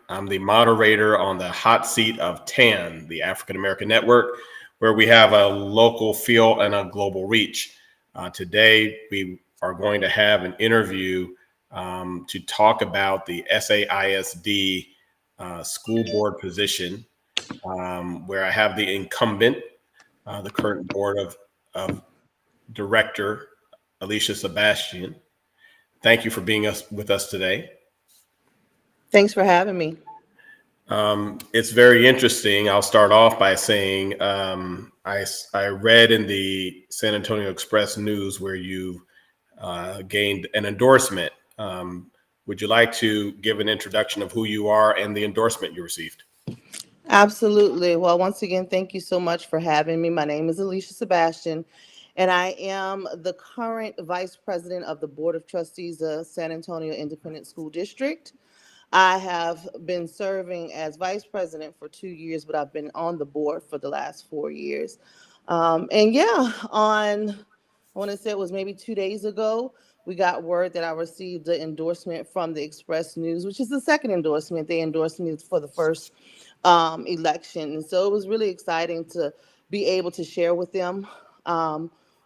I'm the moderator on the hot seat of TAAN, the African American Network, where we have a local feel and a global reach. Today, we are going to have an interview to talk about the SAISD school board position, where I have the incumbent, the current board of director, Alicia Sebastian. Thank you for being with us today. Thanks for having me. It's very interesting. I'll start off by saying I read in the San Antonio Express News where you gained an endorsement. Would you like to give an introduction of who you are and the endorsement you received? Absolutely. Well, once again, thank you so much for having me. My name is Alicia Sebastian, and I am the current Vice President of the Board of Trustees of San Antonio Independent School District. I have been serving as Vice President for 2 years, but I've been on the board for the last 4 years. And yeah, I want to say it was maybe 2 days ago, we got word that I received the endorsement from the Express News, which is the second endorsement. They endorsed me for the first election. And so it was really exciting to be able to share with them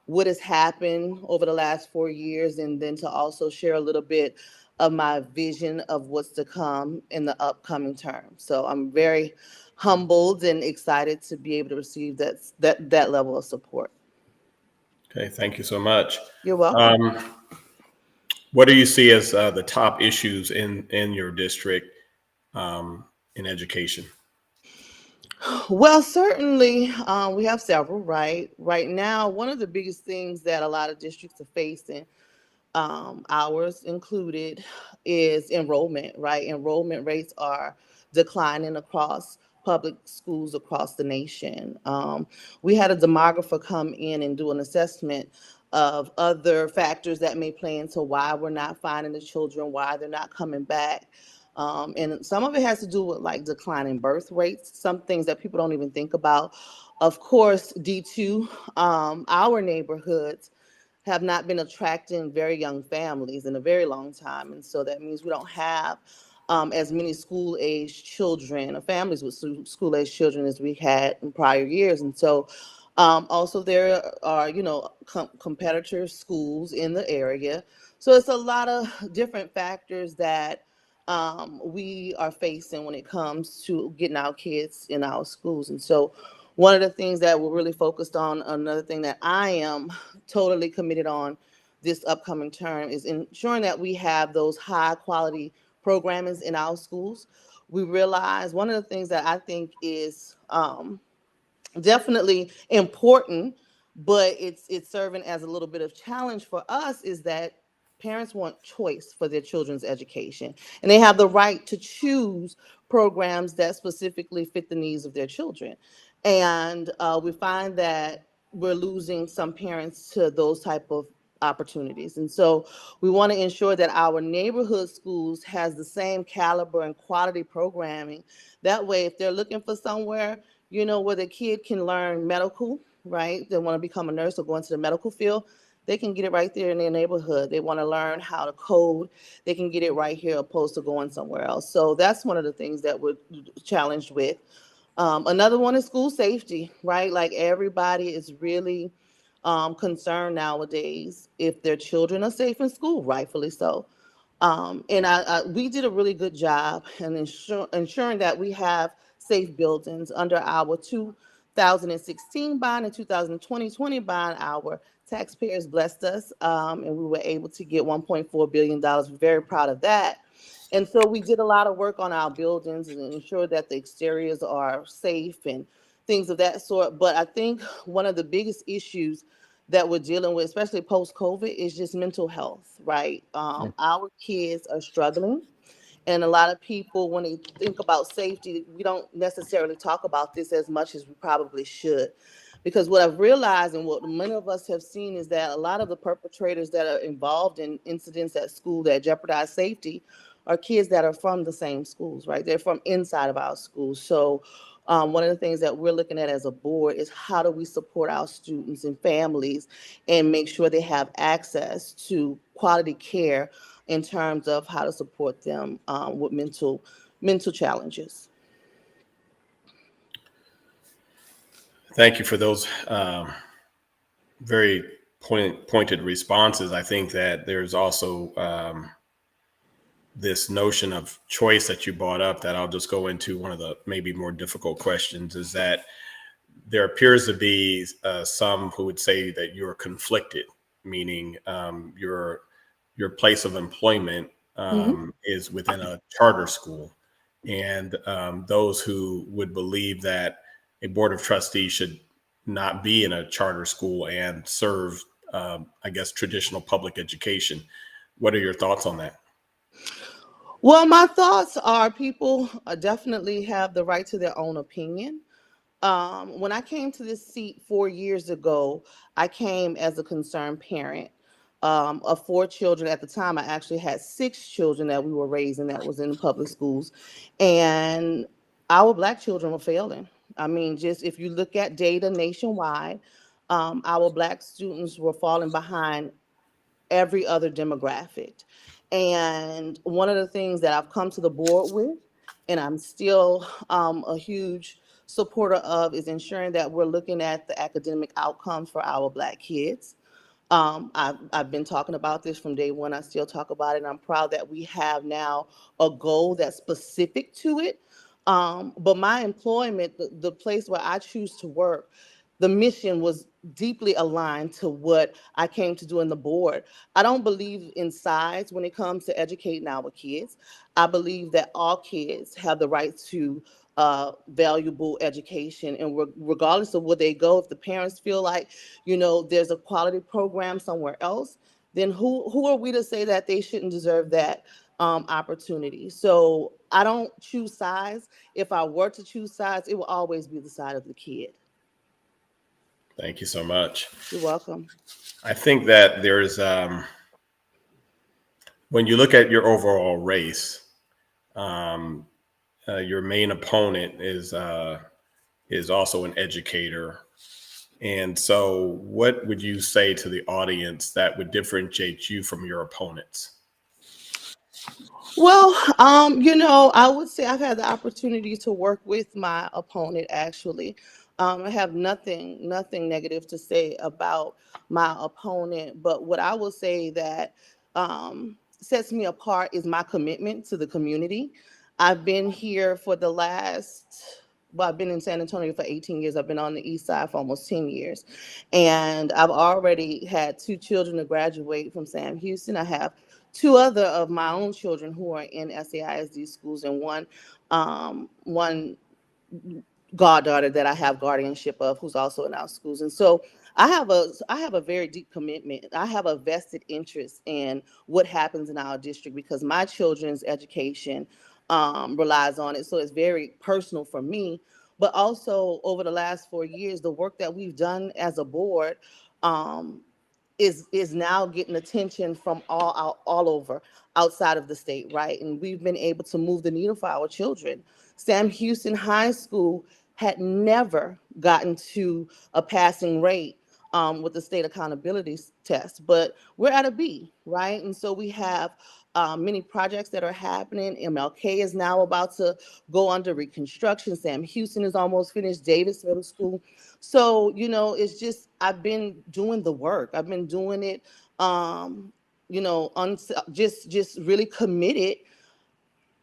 what has happened over the last 4 years, and then to also share a little bit of my vision of what's to come in the upcoming term. So I'm very humbled and excited to be able to receive that level of support. Okay, thank you so much. You're welcome. Um, what do you see as the top issues in your district in education? Well, certainly, we have several, right? Right now, one of the biggest things that a lot of districts are facing, ours included, is enrollment, right? Enrollment rates are declining across public schools across the nation. We had a demographer come in and do an assessment of other factors that may play into why we're not finding the children, why they're not coming back. And some of it has to do with like declining birth rates, some things that people don't even think about. Of course, D2, our neighborhoods have not been attracting very young families in a very long time. And so that means we don't have as many school age children or families with school age children as we had in prior years. And so also there are, competitor schools in the area. So it's a lot of different factors that we are facing when it comes to getting our kids in our schools. And so one of the things that we're really focused on, another thing that I am totally committed on this upcoming term, is ensuring that we have those high quality programmings in our schools. We realize one of the things that I think is definitely important, but it's serving as a little bit of challenge for us, is that parents want choice for their children's education, and they have the right to choose programs that specifically fit the needs of their children. And we find that we're losing some parents to those type of opportunities. And so we want to ensure that our neighborhood schools has the same caliber and quality programming. That way, if they're looking for somewhere, where the kid can learn medical, right? They want to become a nurse or go into the medical field, they can get it right there in their neighborhood. They want to learn how to code, they can get it right here opposed to going somewhere else. So that's one of the things that we're challenged with. Another one is school safety, right? Like everybody is really concerned nowadays if their children are safe in school, rightfully so. And we did a really good job in ensuring that we have safe buildings under our 2016 bond and 2020 bond. Our taxpayers blessed us, and we were able to get $1.4 billion. We're very proud of that. And so we did a lot of work on our buildings and ensure that the exteriors are safe and things of that sort. But I think one of the biggest issues that we're dealing with, especially post COVID, is just mental health, right? Our kids are struggling. And a lot of people, when they think about safety, we don't necessarily talk about this as much as we probably should. Because what I've realized and what many of us have seen is that a lot of the perpetrators that are involved in incidents at school that jeopardize safety are kids that are from the same schools, right? They're from inside of our schools. So one of the things that we're looking at as a board is how do we support our students and families and make sure they have access to quality care in terms of how to support them with mental mental challenges. Thank you for those very pointed responses. I think that there's also this notion of choice that you brought up that I'll just go into. One of the maybe more difficult questions is that there appears to be some who would say that you're conflicted, meaning your place of employment is within a charter school, and those who would believe that a board of trustees should not be in a charter school and serve, I guess, traditional public education. What are your thoughts on that? Well, my thoughts are people definitely have the right to their own opinion. When I came to this seat 4 years ago, I came as a concerned parent of 4 children. At the time, I actually had 6 children that we were raising that was in public schools. And our Black children were failing. I mean, just if you look at data nationwide, our Black students were falling behind every other demographic. And one of the things that I've come to the board with, and I'm still a huge supporter of, is ensuring that we're looking at the academic outcomes for our Black kids. I've been talking about this from day one. I still talk about it, and I'm proud that we have now a goal that's specific to it. But my employment, the place where I choose to work, the mission was deeply aligned to what I came to do in the board. I don't believe in sides when it comes to educating our kids. I believe that all kids have the right to valuable education, and regardless of where they go, if the parents feel like, there's a quality program somewhere else, then who are we to say that they shouldn't deserve that opportunity? So I don't choose sides. If I were to choose sides, it will always be the side of the kid. Thank you so much. You're welcome. I think that there's, when you look at your overall race, your main opponent is also an educator. And so what would you say to the audience that would differentiate you from your opponents? Well, I would say I've had the opportunity to work with my opponent, actually. I have nothing negative to say about my opponent, but what I will say that sets me apart is my commitment to the community. I've been here for I've been in San Antonio for 18 years. I've been on the east side for almost 10 years. And I've already had 2 children to graduate from Sam Houston. I have 2 other of my own children who are in SAISD schools, and one goddaughter that I have guardianship of who's also in our schools. And so I have a very deep commitment. I have a vested interest in what happens in our district because my children's education relies on it. So it's very personal for me. But also over the last 4 years, the work that we've done as a board is now getting attention from all over outside of the state, right? And we've been able to move the needle for our children. Sam Houston High School had never gotten to a passing rate with the state accountability test, but we're at a B, right? And so we have many projects that are happening. MLK is now about to go under reconstruction. Sam Houston is almost finished. Davis Middle School. So, it's just, I've been doing the work. I've been doing it, just really committed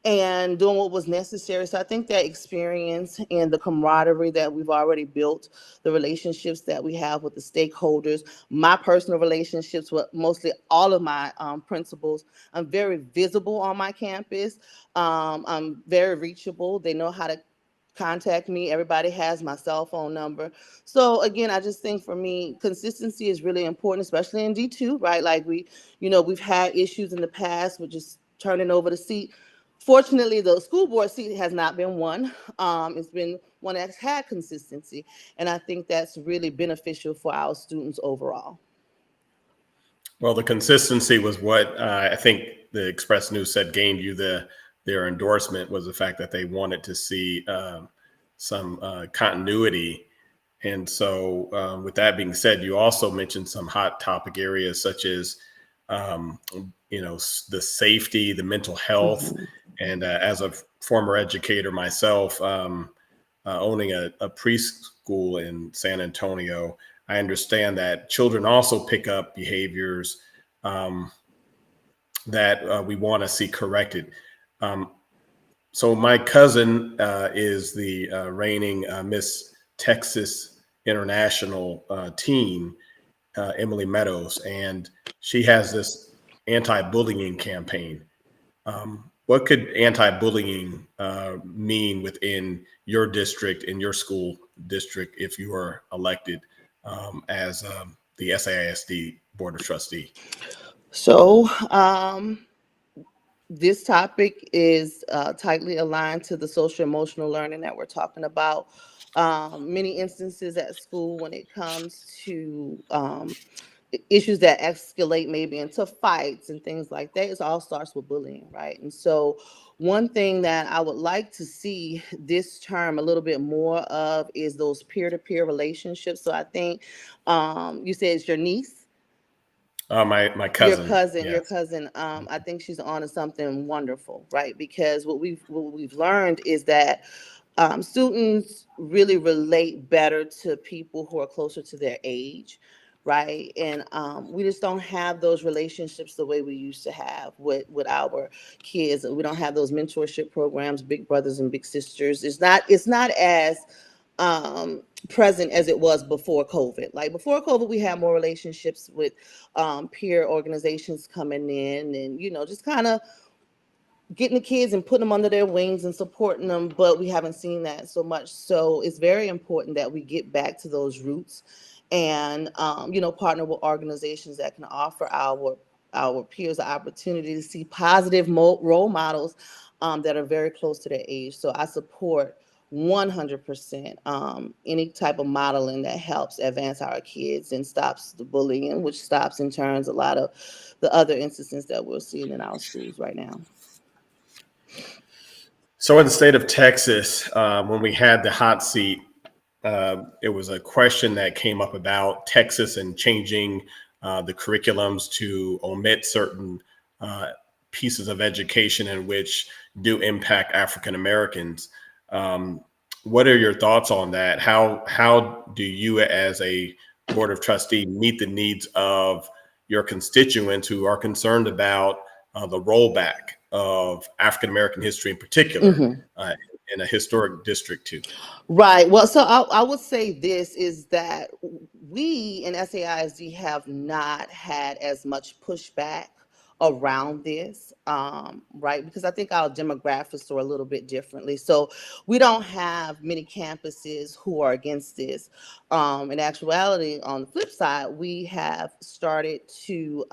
and doing what was necessary. So I think that experience and the camaraderie that we've already built, the relationships that we have with the stakeholders, my personal relationships with mostly all of my principals. I'm very visible on my campus. I'm very reachable. They know how to contact me. Everybody has my cell phone number. So again, I just think for me, consistency is really important, especially in D2, right? Like we've had issues in the past with just turning over the seat. Fortunately, the school board seat has not been one. It's been one that's had consistency. And I think that's really beneficial for our students overall. Well, the consistency was what I think the Express News said gained you their endorsement, was the fact that they wanted to see some continuity. And so with that being said, you also mentioned some hot topic areas such as, the safety, the mental health. Mm-hmm. And as of former educator myself, owning a preschool in San Antonio, I understand that children also pick up behaviors that we want to see corrected. So my cousin is the reigning Miss Texas International teen, Emily Meadows, and she has this anti-bullying campaign. What could anti-bullying mean within your district, in your school district, if you are elected as the SAISD Board of Trustees? So, this topic is tightly aligned to the social emotional learning that we're talking about. Many instances at school when it comes to issues that escalate maybe into fights and things like that, it all starts with bullying, right? And so one thing that I would like to see this term a little bit more of is those peer-to-peer relationships. So I think you said it's your niece. My cousin, Your yes. cousin. I think she's on to something wonderful, right? Because what we've learned is that students really relate better to people who are closer to their age, right? And we just don't have those relationships the way we used to have with our kids. We don't have those mentorship programs, big brothers and big sisters. It's not as present as it was before COVID. Like before COVID, we had more relationships with peer organizations coming in and, just kind of getting the kids and putting them under their wings and supporting them, but we haven't seen that so much. So it's very important that we get back to those roots and partner with organizations that can offer our peers the opportunity to see positive role models that are very close to their age. So I support 100% any type of modeling that helps advance our kids and stops the bullying, which stops in turns a lot of the other instances that we're seeing in our schools right now. So in the state of Texas, when we had the hot seat, it was a question that came up about Texas and changing the curriculums to omit certain pieces of education in which do impact African Americans. What are your thoughts on that? How do you, as a Board of Trustees, meet the needs of your constituents who are concerned about the rollback of African American history in particular in a historic district too? Right. Well, so I would say this is that we in SAISD have not had as much pushback around this, right? Because I think our demographics are a little bit differently. So we don't have many campuses who are against this. In actuality, on the flip side, we have started to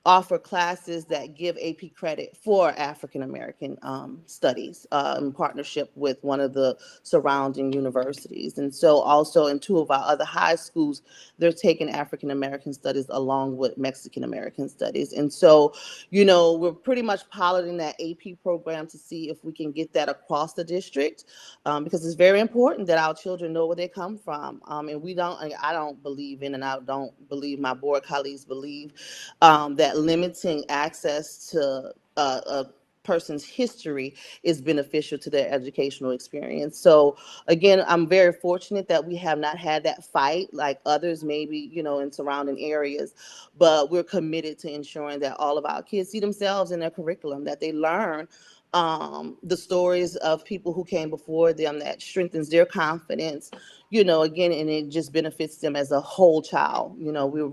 offer classes that give AP credit for African American studies in partnership with one of the surrounding universities. And so also in two of our other high schools, they're taking African American studies along with Mexican American studies. And so, we're pretty much piloting that AP program to see if we can get that across the district because it's very important that our children know where they come from. And I don't believe in, and I don't believe my board colleagues believe that limiting access to a person's history is beneficial to their educational experience. So again, I'm very fortunate that we have not had that fight like others maybe, in surrounding areas, but we're committed to ensuring that all of our kids see themselves in their curriculum, that they learn the stories of people who came before them, that strengthens their confidence, again, and it just benefits them as a whole child. We're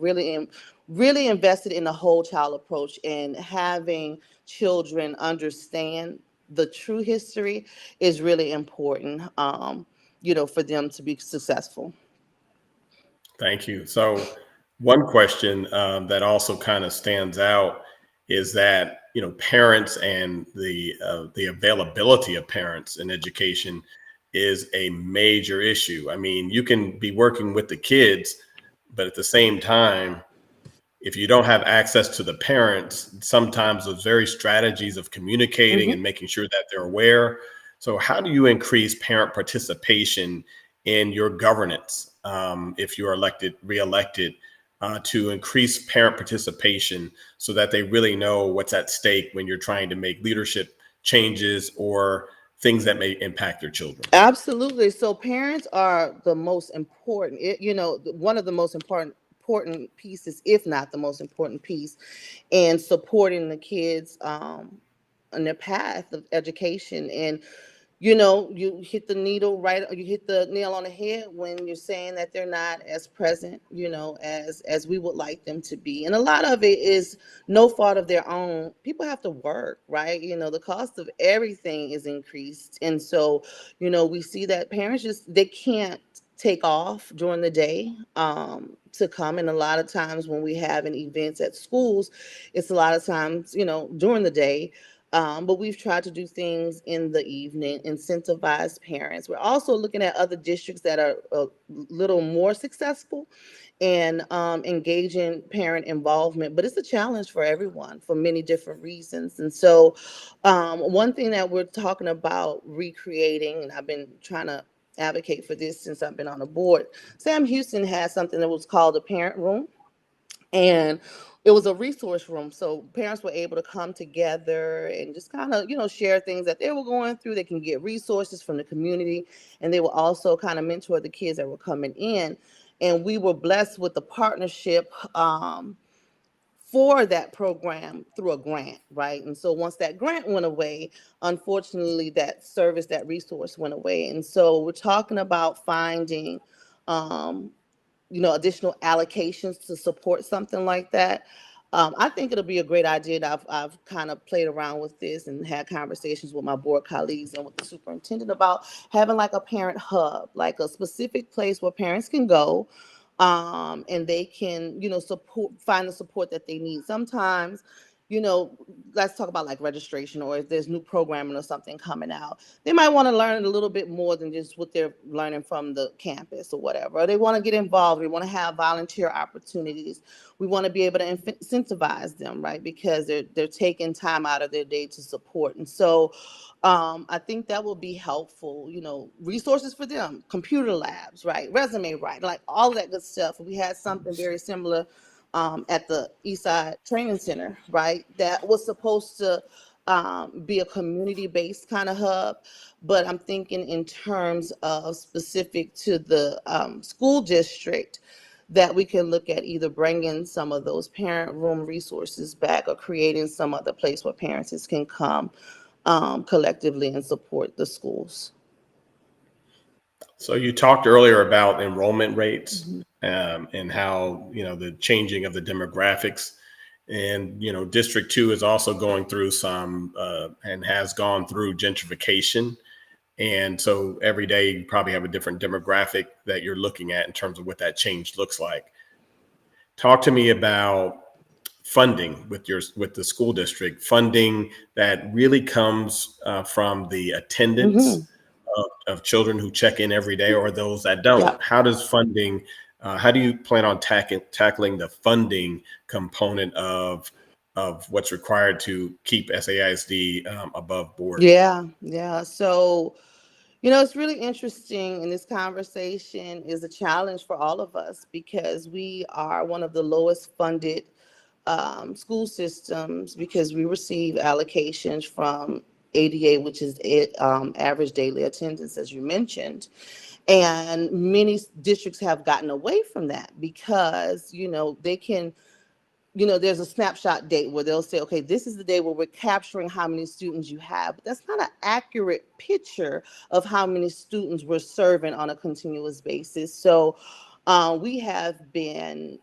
really invested in the whole child approach, and having children understand the true history is really important, for them to be successful. Thank you. So one question that also kind of stands out is that parents and the availability of parents in education is a major issue. I mean, you can be working with the kids, but at the same time, if you don't have access to the parents, sometimes those very strategies of communicating and making sure that they're aware. So how do you increase parent participation in your governance if you're reelected, to increase parent participation so that they really know what's at stake when you're trying to make leadership changes or things that may impact their children? Absolutely. So parents are the most important, one of the most important pieces, if not the most important piece, in supporting the kids on their path of education. And you hit the needle right, you hit the nail on the head when you're saying that they're not as present, as we would like them to be. And a lot of it is no fault of their own. People have to work, right? The cost of everything is increased. And so, we see that parents they can't take off during the day to come. And a lot of times when we have an events at schools, it's a lot of times, during the day. But we've tried to do things in the evening, incentivize parents. We're also looking at other districts that are a little more successful and engaging parent involvement. But it's a challenge for everyone for many different reasons. And so one thing that we're talking about recreating, and I've been trying to advocate for this since I've been on the board. Sam Houston has something that was called a parent room. And it was a resource room, so parents were able to come together and just kind of share things that they were going through. They can get resources from the community, and they will also kind of mentor the kids that were coming in. And we were blessed with the partnership for that program through a grant, right? And so once that grant went away, unfortunately that service, that resource went away. And so we're talking about finding um, additional allocations to support something like that. I think it'll be a great idea. And I've kind of played around with this and had conversations with my board colleagues and with the superintendent about having like a parent hub, like a specific place where parents can go, and they can, find the support that they need. Sometimes, let's talk about like registration, or if there's new programming or something coming out, they might want to learn a little bit more than just what they're learning from the campus or whatever. Or they want to get involved. They want to have volunteer opportunities. We want to be able to incentivize them, right? Because they're taking time out of their day to support. And so I think that will be helpful, resources for them, computer labs, right? Resume writing, like all of that good stuff. We had something very similar at the Eastside Training Center, right? That was supposed to be a community-based kind of hub, but I'm thinking in terms of specific to the school district, that we can look at either bringing some of those parent room resources back or creating some other place where parents can come collectively and support the schools. So you talked earlier about enrollment rates, Mhm. and how, the changing of the demographics. And, District 2 is also going through some and has gone through gentrification. And so every day you probably have a different demographic that you're looking at in terms of what that change looks like. Talk to me about funding with the school district, funding that really comes from the attendance Mhm. of children who check in every day, or those that don't. Yeah. How does funding, how do you plan on tackling the funding component of what's required to keep SAISD above board? Yeah. Yeah. So, it's really interesting, and this conversation is a challenge for all of us because we are one of the lowest funded school systems because we receive allocations from ADA, which is average daily attendance, as you mentioned. And many districts have gotten away from that because, they can, there's a snapshot date where they'll say, okay, this is the day where we're capturing how many students you have. But that's not an accurate picture of how many students we're serving on a continuous basis. So we have been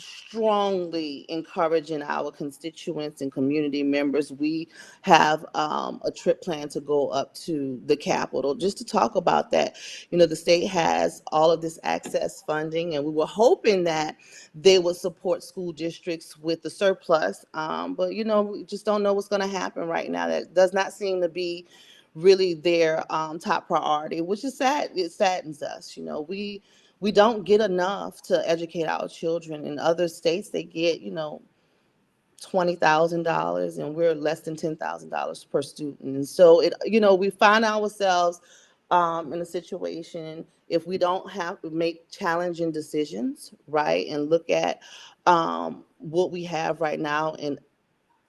strongly encouraging our constituents and community members. We have a trip plan to go up to the Capitol just to talk about that. The state has all of this access funding, and we were hoping that they would support school districts with the surplus. But, we just don't know what's going to happen right now. That does not seem to be really their top priority, which is sad. It saddens us. We don't get enough to educate our children. In other states, they get, $20,000, and we're less than $10,000 per student. And so we find ourselves in a situation, if we don't have to make challenging decisions, right, and look at what we have right now and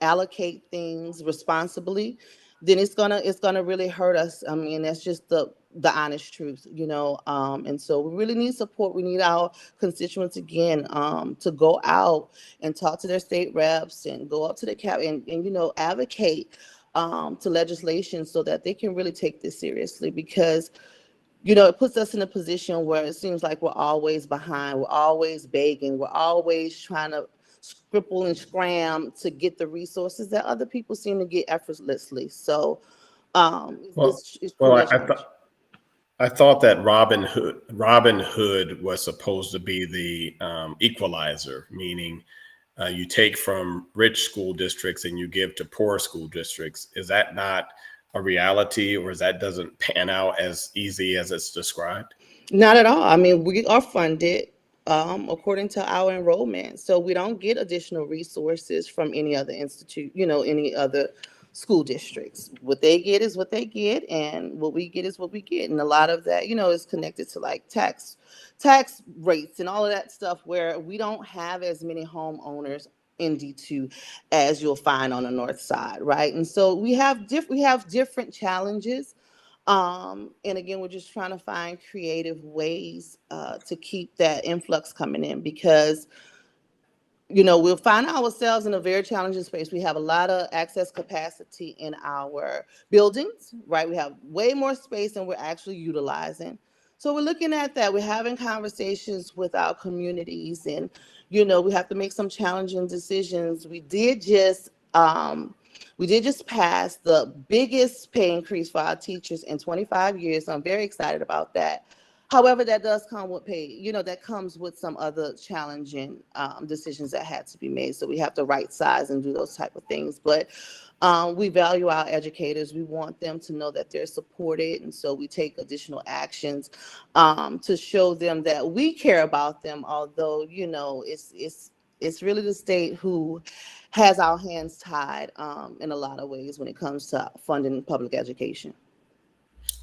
allocate things responsibly, then it's gonna really hurt us. I mean, that's just the honest truth, you know. And so we really need support. We need our constituents again, to go out and talk to their state reps and go up to the cap and you know, advocate to legislation so that they can really take this seriously, because you know, it puts us in a position where it seems like we're always behind, we're always begging, we're always trying to scribble and scram to get the resources that other people seem to get effortlessly. So Well, it's well, truly I, a I challenge. thought I thought that Robin Hood was supposed to be the equalizer, meaning you take from rich school districts and you give to poor school districts. Is that not a reality, or is that doesn't pan out as easy as it's described? Not at all. I mean, we are funded according to our enrollment, so we don't get additional resources from any other institute, you know, any other school districts. What they get is what they get, and what we get is what we get. And a lot of that, you know, is connected to like tax rates and all of that stuff, where we don't have as many homeowners in D2 as you'll find on the north side, right? And so we have different challenges, and again, we're just trying to find creative ways to keep that influx coming in, because you know, we'll find ourselves in a very challenging space. We have a lot of access capacity in our buildings, right? We have way more space than we're actually utilizing. So we're looking at that. We're having conversations with our communities, and you know, we have to make some challenging decisions. We did just pass the biggest pay increase for our teachers in 25 years. So I'm very excited about that. However, that does come with pay, you know, that comes with some other challenging decisions that had to be made. So we have to right size and do those type of things. But we value our educators. We want them to know that they're supported. And so we take additional actions to show them that we care about them, although, you know, it's really the state who has our hands tied in a lot of ways when it comes to funding public education.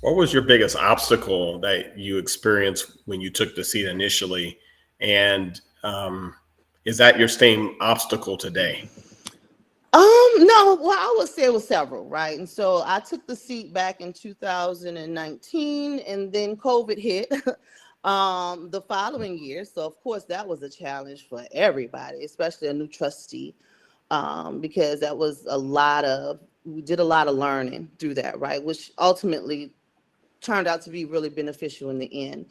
What was your biggest obstacle that you experienced when you took the seat initially? And is that your same obstacle today? No, well, I would say it was several, right? And so I took the seat back in 2019, and then COVID hit the following year. So of course that was a challenge for everybody, especially a new trustee, because that was we did a lot of learning through that, right? Which ultimately turned out to be really beneficial in the end.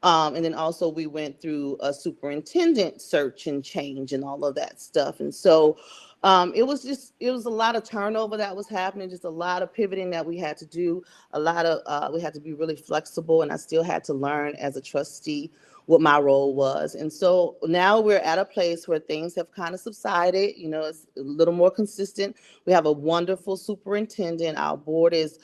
And then also we went through a superintendent search and change and all of that stuff. And so it was a lot of turnover that was happening, just a lot of pivoting that we had to do, we had to be really flexible, and I still had to learn as a trustee what my role was. And so now we're at a place where things have kind of subsided, you know, it's a little more consistent. We have a wonderful superintendent. Our board is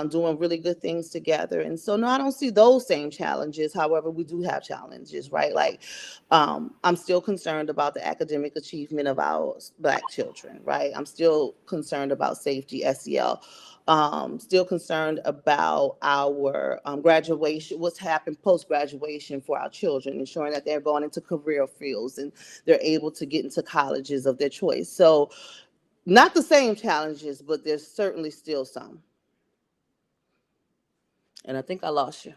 doing really good things together. And so, no, I don't see those same challenges. However, we do have challenges, right? Like, I'm still concerned about the academic achievement of our Black children, right? I'm still concerned about safety, SEL. Still concerned about our graduation, what's happened post graduation for our children, ensuring that they're going into career fields and they're able to get into colleges of their choice. So, not the same challenges, but there's certainly still some. And I think I lost you,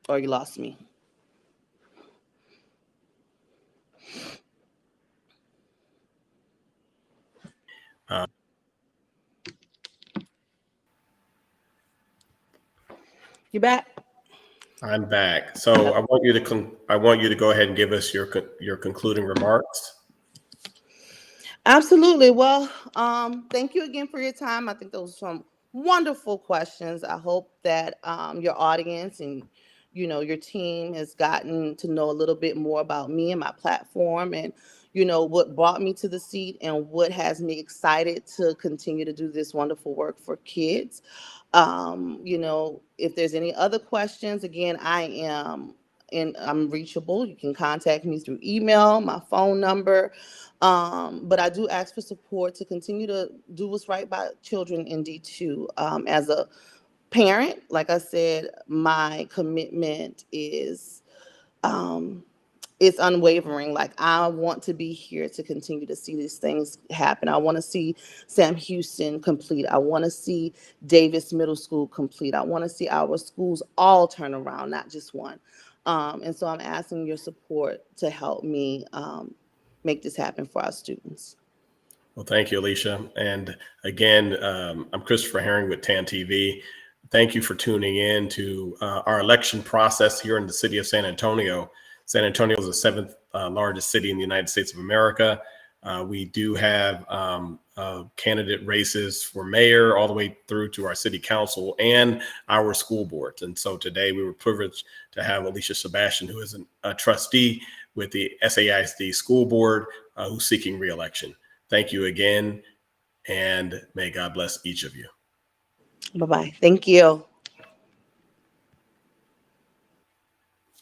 or you lost me. Uh, You back? I'm back. So I want you to go ahead and give us your concluding remarks. Absolutely. Well, thank you again for your time. I think those were some wonderful questions. I hope that your audience and you know your team has gotten to know a little bit more about me and my platform, and you know what brought me to the seat and what has me excited to continue to do this wonderful work for kids. You know, if there's any other questions, again, I'm reachable. You can contact me through email, my phone number. But I do ask for support to continue to do what's right by children in D2. As a parent, like I said, my commitment um, it's unwavering. Like, I want to be here to continue to see these things happen. I want to see Sam Houston complete. I want to see Davis Middle School complete. I want to see our schools all turn around, not just one. And so I'm asking your support to help me make this happen for our students. Well, thank you, Alicia. And again, I'm Christopher Herring with TAAN TV. Thank you for tuning in to our election process here in the city of San Antonio. San Antonio is the seventh largest city in the United States of America. We do have candidate races for mayor all the way through to our city council and our school boards. And so today we were privileged to have Alicia Sebastian, who is a trustee with the SAISD School Board, who's seeking reelection. Thank you again, and may God bless each of you. Bye-bye. Thank you.